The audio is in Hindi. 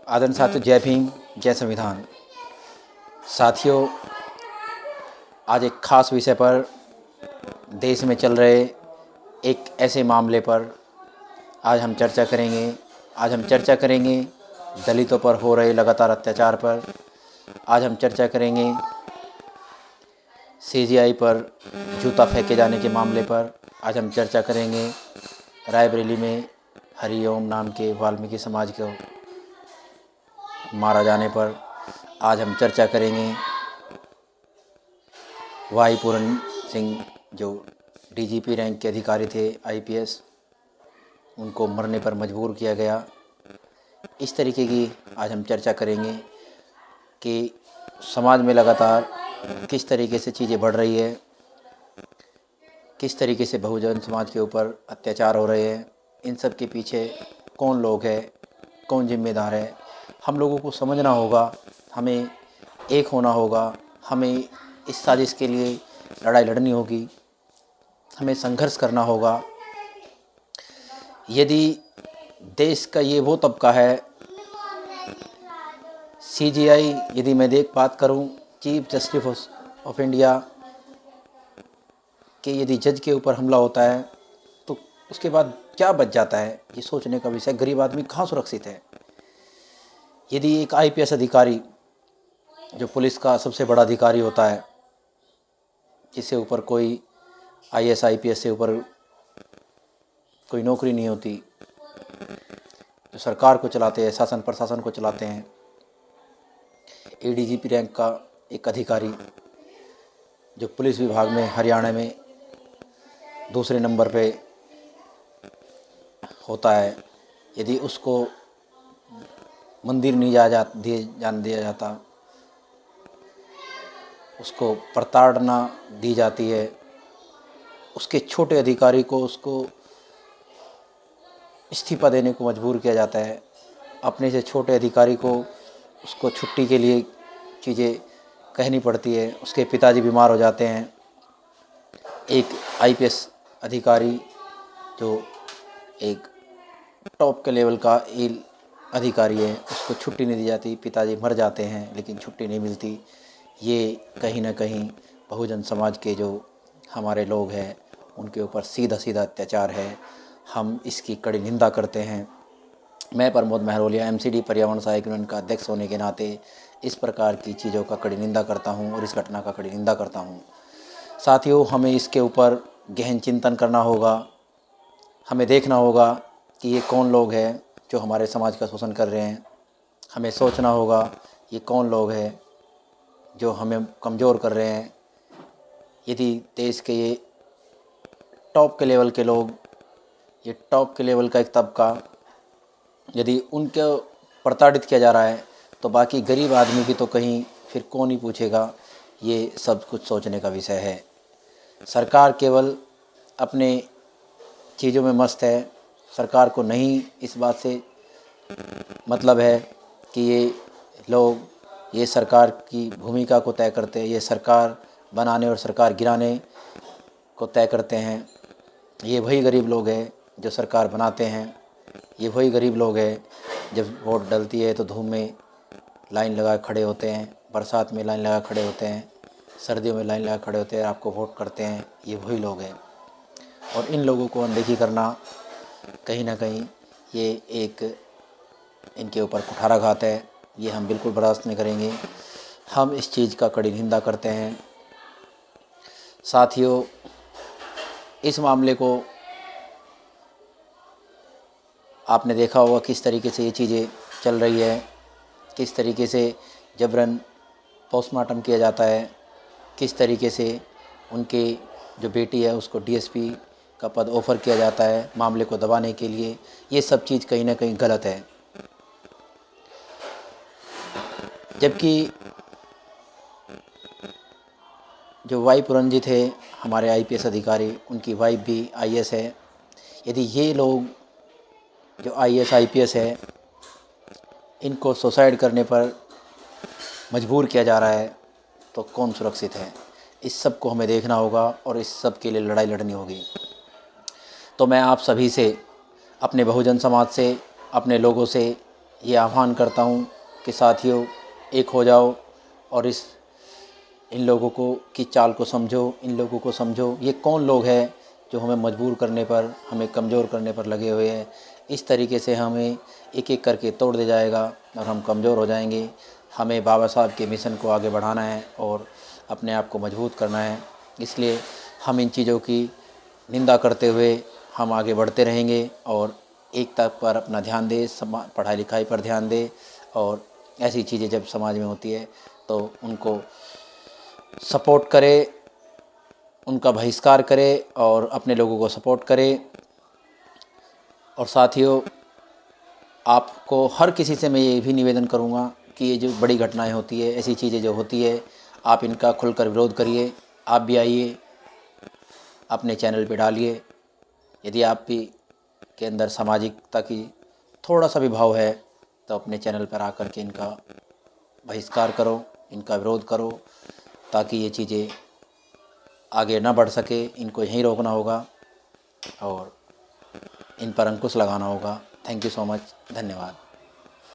आदरणीय साथियों, जय भीम, जय संविधान। साथियों, आज एक खास विषय पर, देश में चल रहे एक ऐसे मामले पर आज हम चर्चा करेंगे। आज हम चर्चा करेंगे दलितों पर हो रहे लगातार अत्याचार पर। आज हम चर्चा करेंगे सीजीआई पर जूता फेंके जाने के मामले पर। आज हम चर्चा करेंगे रायबरेली में हरिओम नाम के वाल्मीकि समाज को मारा जाने पर। आज हम चर्चा करेंगे वाई पूरन सिंह, जो डीजीपी रैंक के अधिकारी थे, आईपीएस, उनको मरने पर मजबूर किया गया। इस तरीके की आज हम चर्चा करेंगे कि समाज में लगातार किस तरीके से चीज़ें बढ़ रही है, किस तरीके से बहुजन समाज के ऊपर अत्याचार हो रहे हैं, इन सब के पीछे कौन लोग हैं, कौन जिम्मेदार है। हम लोगों को समझना होगा, हमें एक होना होगा, हमें इस साजिश के लिए लड़ाई लड़नी होगी, हमें संघर्ष करना होगा। यदि देश का ये वो तबका है, सीजीआई, यदि मैं बात करूं चीफ जस्टिस ऑफ इंडिया के यदि जज के ऊपर हमला होता है तो उसके बाद क्या बच जाता है, ये सोचने का विषय। गरीब आदमी कहाँ सुरक्षित है। यदि एक आईपीएस अधिकारी, जो पुलिस का सबसे बड़ा अधिकारी होता है, जिससे ऊपर कोई आईएएस आईपीएस से ऊपर कोई नौकरी नहीं होती, जो सरकार को चलाते हैं, शासन प्रशासन को चलाते हैं, एडीजीपी रैंक का एक अधिकारी जो पुलिस विभाग में हरियाणा में दूसरे नंबर पे होता है, यदि उसको मंदिर नहीं जाने दिया जाता, उसको प्रताड़ना दी जाती है, उसके छोटे अधिकारी को उसको इस्तीफा देने को मजबूर किया जाता है, अपने से छोटे अधिकारी को उसको छुट्टी के लिए चीज़ें कहनी पड़ती है, उसके पिताजी बीमार हो जाते हैं, एक आईपीएस अधिकारी जो एक टॉप के लेवल का अधिकारी है, उसको छुट्टी नहीं दी जाती, पिताजी मर जाते हैं लेकिन छुट्टी नहीं मिलती। ये कहीं ना कहीं बहुजन समाज के जो हमारे लोग हैं उनके ऊपर सीधा सीधा अत्याचार है। हम इसकी कड़ी निंदा करते हैं। मैं प्रमोद महरोलिया, एमसीडी पर्यावरण सहायक यूनियन का अध्यक्ष होने के नाते इस प्रकार की चीज़ों का कड़ी निंदा करता हूं और इस घटना का कड़ी निंदा करता हूं। साथियों, हमें इसके ऊपर गहन चिंतन करना होगा। हमें देखना होगा कि ये कौन लोग हैं जो हमारे समाज का शोषण कर रहे हैं। हमें सोचना होगा ये कौन लोग हैं जो हमें कमज़ोर कर रहे हैं। यदि देश के ये टॉप के लेवल के लोग, ये टॉप के लेवल का एक तबका, यदि उनको प्रताड़ित किया जा रहा है तो बाकी गरीब आदमी की तो कहीं फिर कौन ही पूछेगा। ये सब कुछ सोचने का विषय है। सरकार केवल अपने चीज़ों में मस्त है। सरकार को नहीं इस बात से मतलब है कि ये लोग, ये सरकार की भूमिका को तय करते हैं, ये सरकार बनाने और सरकार गिराने को तय करते हैं। ये वही गरीब लोग हैं जो सरकार बनाते हैं। ये वही गरीब लोग हैं जब वोट डलती है तो धूप में लाइन लगा खड़े होते हैं, बरसात में लाइन लगा खड़े होते हैं, सर्दियों में लाइन लगा खड़े होते हैं, आपको वोट करते हैं। ये वही लोग हैं और इन लोगों को अनदेखी करना कहीं ना कहीं ये एक इनके ऊपर कुठाराघात है। ये हम बिल्कुल बर्दाश्त नहीं करेंगे। हम इस चीज़ का कड़ी निंदा करते हैं। साथियों, इस मामले को आपने देखा होगा किस तरीके से ये चीज़ें चल रही है, किस तरीके से जबरन पोस्टमार्टम किया जाता है, किस तरीके से उनके जो बेटी है उसको डीएसपी का पद ऑफ़र किया जाता है मामले को दबाने के लिए। ये सब चीज़ कहीं ना कहीं गलत है। जबकि जो वाई पूरन जी थे हमारे आईपीएस अधिकारी, उनकी वाइफ भी आईएएस है। यदि ये लोग जो आईएएस आईपीएस है इनको सुसाइड करने पर मजबूर किया जा रहा है तो कौन सुरक्षित है। इस सब को हमें देखना होगा और इस सब के लिए लड़ाई लड़नी होगी। तो मैं आप सभी से, अपने बहुजन समाज से, अपने लोगों से ये आह्वान करता हूँ कि साथियों एक हो जाओ और इन लोगों को की चाल को समझो, इन लोगों को समझो। ये कौन लोग हैं जो हमें मजबूर करने पर, हमें कमज़ोर करने पर लगे हुए हैं। इस तरीके से हमें एक एक करके तोड़ दे जाएगा और हम कमज़ोर हो जाएंगे। हमें बाबा साहब के मिशन को आगे बढ़ाना है और अपने आप को मजबूत करना है। इसलिए हम इन चीज़ों की निंदा करते हुए हम आगे बढ़ते रहेंगे और एकता पर अपना ध्यान दें, पढ़ाई लिखाई पर ध्यान दें। और ऐसी चीज़ें जब समाज में होती है तो उनको सपोर्ट करें, उनका बहिष्कार करें और अपने लोगों को सपोर्ट करें। और साथियों, आपको हर किसी से मैं ये भी निवेदन करूँगा कि ये जो बड़ी घटनाएं होती है, ऐसी चीज़ें जो होती है, आप इनका खुलकर विरोध करिए। आप भी आइए, अपने चैनल पे डालिए। यदि आप भी के अंदर सामाजिकता की थोड़ा सा भी भाव है तो अपने चैनल पर आकर के इनका बहिष्कार करो, इनका विरोध करो, ताकि ये चीज़ें आगे ना बढ़ सके। इनको यहीं रोकना होगा और इन पर अंकुश लगाना होगा। Thank you so much. धन्यवाद।